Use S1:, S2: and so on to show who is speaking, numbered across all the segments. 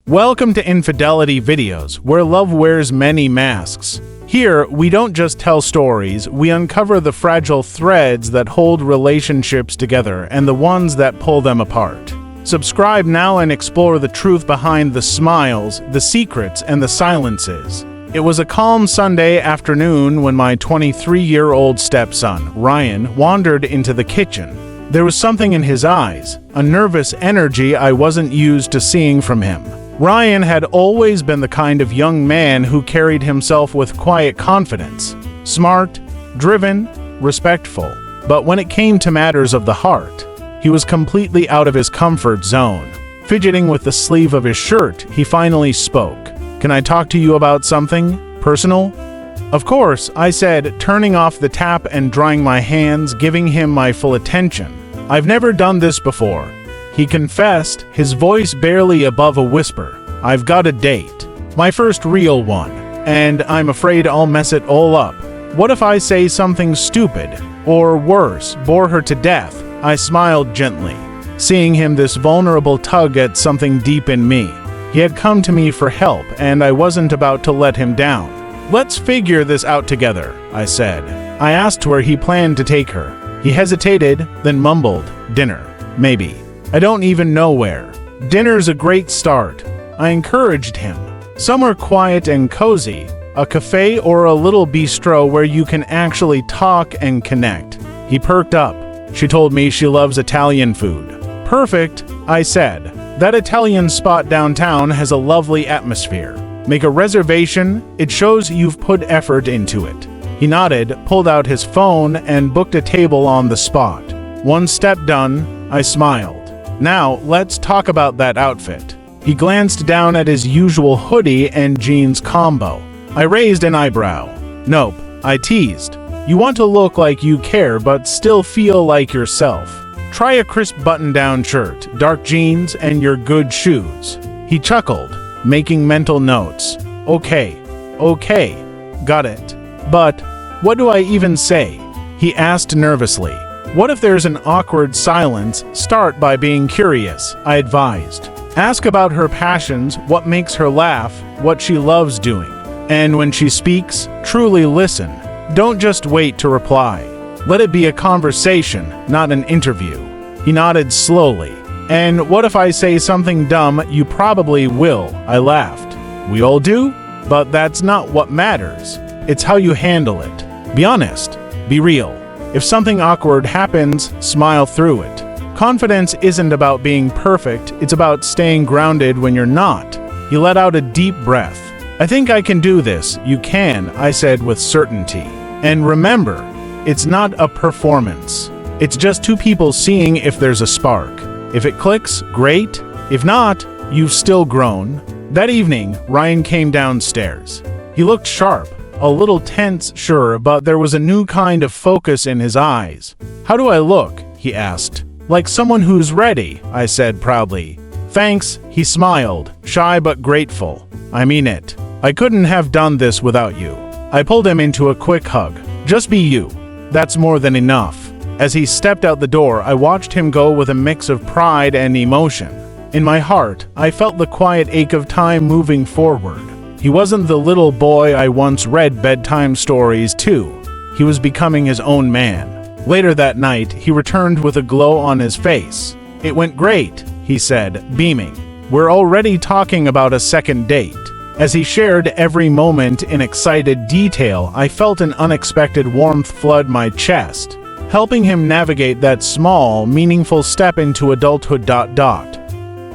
S1: Welcome to Infidelity Videos, where love wears many masks. Here, we don't just tell stories, we uncover the fragile threads that hold relationships together and the ones that pull them apart. Subscribe now and explore the truth behind the smiles, the secrets, and the silences. It was a calm Sunday afternoon when my 23-year-old stepson, Ryan, wandered into the kitchen. There was something in his eyes, a nervous energy I wasn't used to seeing from him. Ryan had always been the kind of young man who carried himself with quiet confidence, smart, driven, respectful. But when it came to matters of the heart, he was completely out of his comfort zone. Fidgeting with the sleeve of his shirt, he finally spoke. "Can I talk to you about something personal?" "Of course," I said, turning off the tap and drying my hands, giving him my full attention. "I've never done this before," he confessed, his voice barely above a whisper. "I've got a date. My first real one. And I'm afraid I'll mess it all up. What if I say something stupid? Or worse, bore her to death?" I smiled gently, seeing him this vulnerable tug at something deep in me. He had come to me for help, and I wasn't about to let him down. "Let's figure this out together," I said. I asked where he planned to take her. He hesitated, then mumbled, "Dinner, maybe. I don't even know where." "Dinner's a great start," I encouraged him. "Somewhere quiet and cozy, a cafe or a little bistro where you can actually talk and connect." He perked up. "She told me she loves Italian food." "Perfect," I said. "That Italian spot downtown has a lovely atmosphere. Make a reservation, it shows you've put effort into it." He nodded, pulled out his phone, and booked a table on the spot. One step done, I smiled. "Now, let's talk about that outfit." He glanced down at his usual hoodie and jeans combo. I raised an eyebrow. "Nope," I teased. "You want to look like you care but still feel like yourself. Try a crisp button-down shirt, dark jeans, and your good shoes." He chuckled, making mental notes. Okay, got it. "But what do I even say?" he asked nervously. "What if there's an awkward silence? Start by being curious," I advised. "Ask about her passions, what makes her laugh, what she loves doing. And when she speaks, truly listen. Don't just wait to reply. Let it be a conversation, not an interview." He nodded slowly. "And what if I say something dumb? You probably will," I laughed. "We all do? But that's not what matters. It's how you handle it. Be honest. Be real. If something awkward happens, smile through it. Confidence isn't about being perfect, it's about staying grounded when you're not." He let out a deep breath. "I think I can do this." "You can," I said with certainty. "And remember, it's not a performance. It's just two people seeing if there's a spark. If it clicks, great. If not, you've still grown." That evening, Ryan came downstairs. He looked sharp. A little tense, sure, but there was a new kind of focus in his eyes. "How do I look?" he asked. "Like someone who's ready," I said proudly. "Thanks," he smiled, shy but grateful. "I mean it. I couldn't have done this without you." I pulled him into a quick hug. "Just be you. That's more than enough." As he stepped out the door, I watched him go with a mix of pride and emotion. In my heart, I felt the quiet ache of time moving forward. He wasn't the little boy I once read bedtime stories to. He was becoming his own man. Later that night, he returned with a glow on his face. "It went great," he said, beaming. "We're already talking about a second date." As he shared every moment in excited detail, I felt an unexpected warmth flood my chest, helping him navigate that small, meaningful step into adulthood.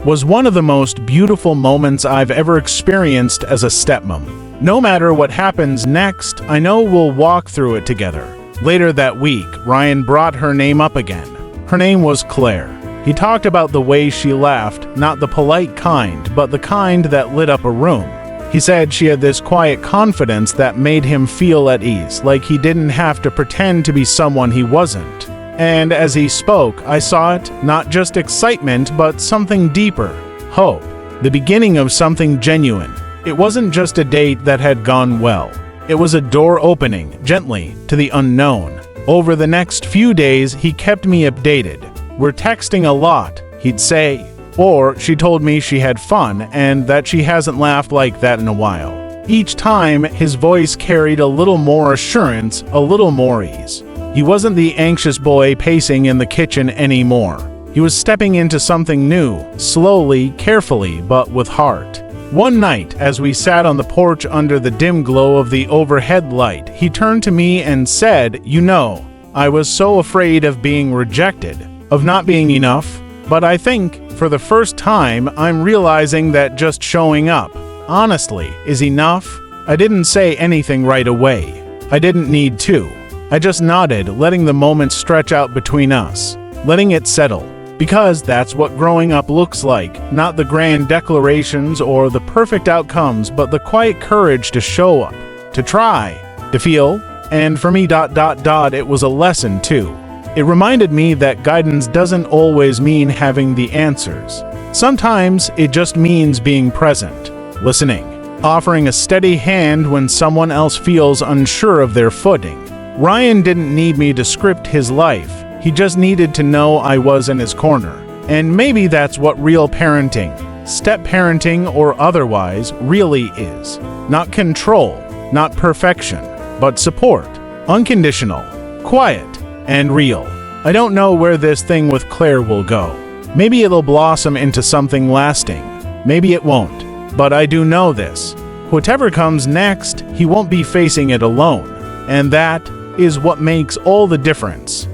S1: Was one of the most beautiful moments I've ever experienced as a stepmom. No matter what happens next, I know we'll walk through it together. Later that week, Ryan brought her name up again. Her name was Claire. He talked about the way she laughed, not the polite kind, but the kind that lit up a room. He said she had this quiet confidence that made him feel at ease, like he didn't have to pretend to be someone he wasn't. And as he spoke, I saw it, not just excitement, but something deeper, hope, the beginning of something genuine. It wasn't just a date that had gone well. It was a door opening, gently, to the unknown. Over the next few days, he kept me updated. "We're texting a lot," he'd say. Or she told me she had fun and that she hasn't laughed like that in a while. Each time, his voice carried a little more assurance, a little more ease. He wasn't the anxious boy pacing in the kitchen anymore. He was stepping into something new, slowly, carefully, but with heart. One night, as we sat on the porch under the dim glow of the overhead light, he turned to me and said, "You know, I was so afraid of being rejected, of not being enough, but I think, for the first time, I'm realizing that just showing up, honestly, is enough." I didn't say anything right away. I didn't need to. I just nodded, letting the moment stretch out between us, letting it settle. Because that's what growing up looks like, not the grand declarations or the perfect outcomes, but the quiet courage to show up, to try, to feel. And for me, it was a lesson too. It reminded me that guidance doesn't always mean having the answers. Sometimes it just means being present, listening, offering a steady hand when someone else feels unsure of their footing. Ryan didn't need me to script his life. He just needed to know I was in his corner. And maybe that's what real parenting, step parenting or otherwise, really is. Not control, not perfection, but support. Unconditional, quiet, and real. I don't know where this thing with Claire will go. Maybe it'll blossom into something lasting. Maybe it won't. But I do know this. Whatever comes next, he won't be facing it alone. And that is what makes all the difference.